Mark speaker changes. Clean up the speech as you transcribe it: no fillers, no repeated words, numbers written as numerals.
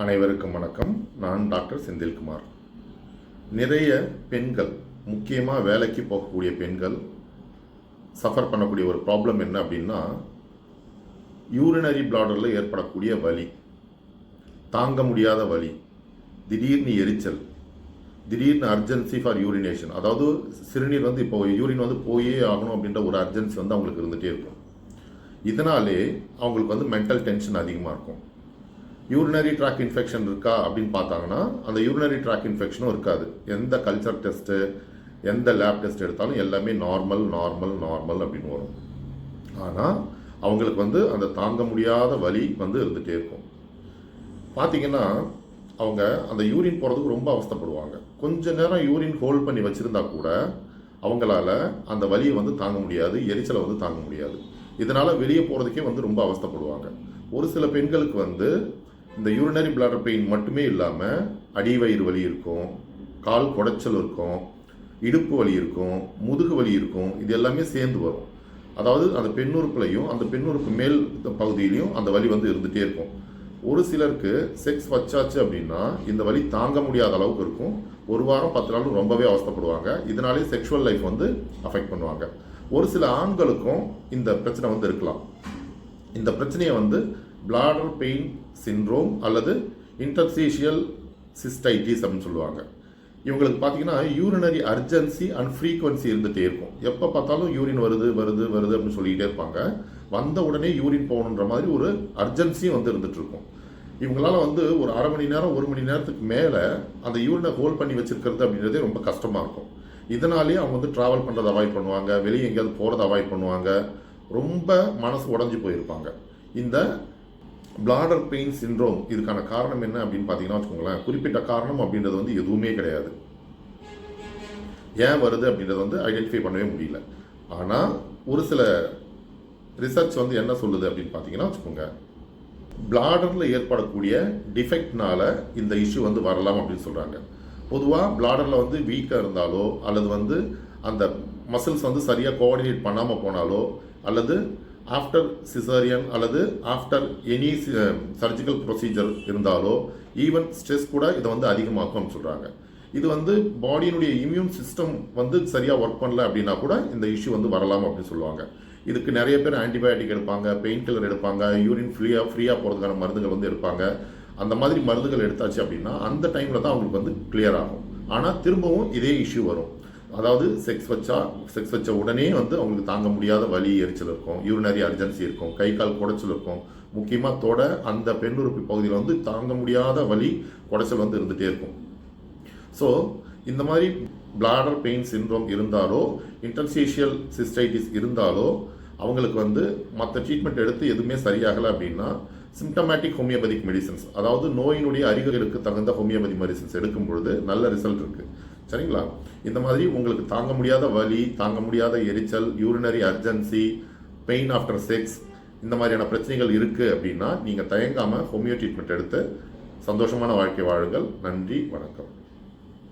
Speaker 1: அனைவருக்கும் வணக்கம். நான் டாக்டர் செந்தில்குமார். நிறைய பெண்கள், முக்கியமாக வேலைக்கு போகக்கூடிய பெண்கள் சஃபர் பண்ணக்கூடிய ஒரு ப்ராப்ளம் என்ன அப்படின்னா, யூரினரி பிளாடரில் ஏற்படக்கூடிய வலி, தாங்க முடியாத வலி, திடீர்னு எரிச்சல், திடீர்னு அர்ஜென்சி ஃபார் யூரினேஷன். அதாவது சிறுநீர் இப்போ யூரின் போயே ஆகணும் அப்படின்ற ஒரு அர்ஜென்சி அவங்களுக்கு இருந்துகிட்டே இருக்கும். இதனாலே அவங்களுக்கு மென்டல் டென்ஷன் அதிகமாக இருக்கும். யூரினரி ட்ராக் இன்ஃபெக்ஷன் இருக்கா அப்படின்னு பார்த்தாங்கன்னா, அந்த யூரினரி ட்ராக் இன்ஃபெக்ஷனும் இருக்காது. எந்த கல்ச்சர் டெஸ்ட்டு, எந்த லேப் டெஸ்ட் எடுத்தாலும் எல்லாமே நார்மல் நார்மல் நார்மல் அப்படின்னு வரும். ஆனால் அவங்களுக்கு அந்த தாங்க முடியாத வலி இருந்துகிட்டே இருக்கும். பார்த்திங்கன்னா அவங்க அந்த யூரின் போகிறதுக்கு ரொம்ப அவஸ்தைப்படுவாங்க. கொஞ்ச நேரம் யூரின் ஹோல்ட் பண்ணி வச்சுருந்தா கூட அவங்களால அந்த வலியை தாங்க முடியாது, எரிச்சலை தாங்க முடியாது. இதனால் வெளியே போகிறதுக்கே ரொம்ப அவஸ்தைப்படுவாங்க. ஒரு சில பெண்களுக்கு இந்த யூரினரி பிளாடர் பெயின் மட்டுமே இல்லாமல் அடிவயிறு வலி இருக்கும், கால் குடைச்சல் இருக்கும், இடுப்பு வலி இருக்கும், முதுகு வலி இருக்கும். இது எல்லாமே சேர்ந்து வரும். அதாவது அந்த பெண்ணுறுப்புலையும் அந்த பெண்ணுறுப்பு மேல் பகுதியிலையும் அந்த வலி இருந்துகிட்டே இருக்கும். ஒரு சிலருக்கு செக்ஸ் வச்சாச்சு அப்படின்னா இந்த வலி தாங்க முடியாத அளவுக்கு இருக்கும். ஒரு வாரம் 10 நாள் ரொம்பவே அவஸ்தைப்படுவாங்க. இதனாலே செக்ஷுவல் லைஃப் அஃபெக்ட் பண்ணுவாங்க. ஒரு சில ஆண்களுக்கும் இந்த பிரச்சனை இருக்கலாம். இந்த பிரச்சனையை பிளாடர் பெயின் சிண்ட்ரோம் அல்லது இன்டர்ஸ்டீஷியல் சிஸ்டைட்டிஸ் அப்படின்னு சொல்லுவாங்க. இவங்களுக்கு பார்த்தீங்கன்னா யூரினரி அர்ஜென்சி அண்ட் ஃப்ரீக்வன்சி இருந்துகிட்டே இருக்கும். எப்போ பார்த்தாலும் யூரின் வருது வருது வருது அப்படின்னு சொல்லிக்கிட்டே இருப்பாங்க. வந்த உடனே யூரின் போகணுன்ற மாதிரி ஒரு அர்ஜென்சியும் இருந்துகிட்டு இருக்கும். இவங்களால ஒரு அரை மணி நேரம் 1 மணி நேரத்துக்கு மேலே அந்த யூரினை ஹோல்ட் பண்ணி வச்சுருக்கிறது அப்படின்றதே ரொம்ப கஷ்டமாக இருக்கும். இதனாலேயே அவங்க ட்ராவல் பண்ணுறதை அவாய்ட் பண்ணுவாங்க, வெளியே எங்கேயாவது போகிறத அவாய்ட் பண்ணுவாங்க, ரொம்ப மனசு உடஞ்சி போயிருப்பாங்க. இந்த பிளாடர் பெயின் சிண்ட்ரோம் இதுக்கான காரணம் என்ன அப்படின்னு பார்த்தீங்கன்னா வச்சுக்கோங்களேன், குறிப்பிட்ட காரணம் அப்படின்றது எதுவுமே கிடையாது. ஏன் வருது அப்படின்றது ஐடென்டிஃபை பண்ணவே முடியல. ஆனால் ஒரு சில ரிசர்ச் என்ன சொல்லுது அப்படின்னு பார்த்தீங்கன்னா வச்சுக்கோங்க, பிளாடரில் ஏற்படக்கூடிய டிஃபெக்ட்னால இந்த இஷ்யூ வரலாம் அப்படின்னு சொல்கிறாங்க. பொதுவாக பிளாடரில் வீக்காக இருந்தாலோ அல்லது அந்த மசில்ஸ் சரியாக கோஆர்டினேட் பண்ணாமல் போனாலோ அல்லது ஆஃப்டர் சிசேரியன் அல்லது ஆஃப்டர் எனி சர்ஜிக்கல் ப்ரொசீஜர் இருந்தாலோ ஈவன் ஸ்ட்ரெஸ் கூட இதை அதிகமாக்கும்னு சொல்கிறாங்க. இது பாடியினுடைய இம்யூன் சிஸ்டம் சரியாக ஒர்க் பண்ணல அப்படின்னா கூட இந்த இஷ்யூ வரலாம் அப்படின்னு சொல்லுவாங்க. இதுக்கு நிறைய பேர் ஆன்டிபயோட்டிக் எடுப்பாங்க, பெயின் கில்லர் எடுப்பாங்க, யூரின் ஃப்ரீயாக போகிறதுக்கான மருந்துகள் எடுப்பாங்க. அந்த மாதிரி மருந்துகள் எடுத்தாச்சு அப்படின்னா அந்த டைமில் தான் அவங்களுக்கு கிளியர் ஆகும். ஆனால் திரும்பவும் இதே இஷ்யூ வரும். அதாவது செக்ஸ் வச்ச உடனே அவங்களுக்கு தாங்க முடியாத வலி, எரிச்சல் இருக்கும், யூரினரி அர்ஜென்சி இருக்கும், கை கால் குடைச்சல் இருக்கும். முக்கியமாக அந்த பெண்ணுறுப்பு பகுதியில் தாங்க முடியாத வலி, குடைச்சல் இருந்துகிட்டே இருக்கும். ஸோ இந்த மாதிரி பிளாடர் பெயின் சிண்ட்ரோம் இருந்தாலோ இன்டர்ஸ்டீஷியல் சிஸ்டைட்டிஸ் இருந்தாலோ அவங்களுக்கு மற்ற ட்ரீட்மெண்ட் எடுத்து எதுவுமே சரியாகலை அப்படின்னா சிம்டமேட்டிக் ஹோமியோபதிக் மெடிசன்ஸ், அதாவது நோயினுடைய அறிகுறிகளுக்கு தகுந்த ஹோமியோபதி மெடிசன்ஸ் எடுக்கும் பொழுது நல்ல ரிசல்ட் இருக்குது. சரிங்களா? இந்த மாதிரி உங்களுக்கு தாங்க முடியாத வலி, தாங்க முடியாத எரிச்சல், urinary urgency, pain after sex, இந்த மாதிரியான பிரச்சனைகள் இருக்குது அப்படின்னா நீங்கள் தயங்காமல் ஹோமியோ ட்ரீட்மெண்ட் எடுத்து சந்தோஷமான வாழ்க்கை வாழுங்கள். நன்றி, வணக்கம்.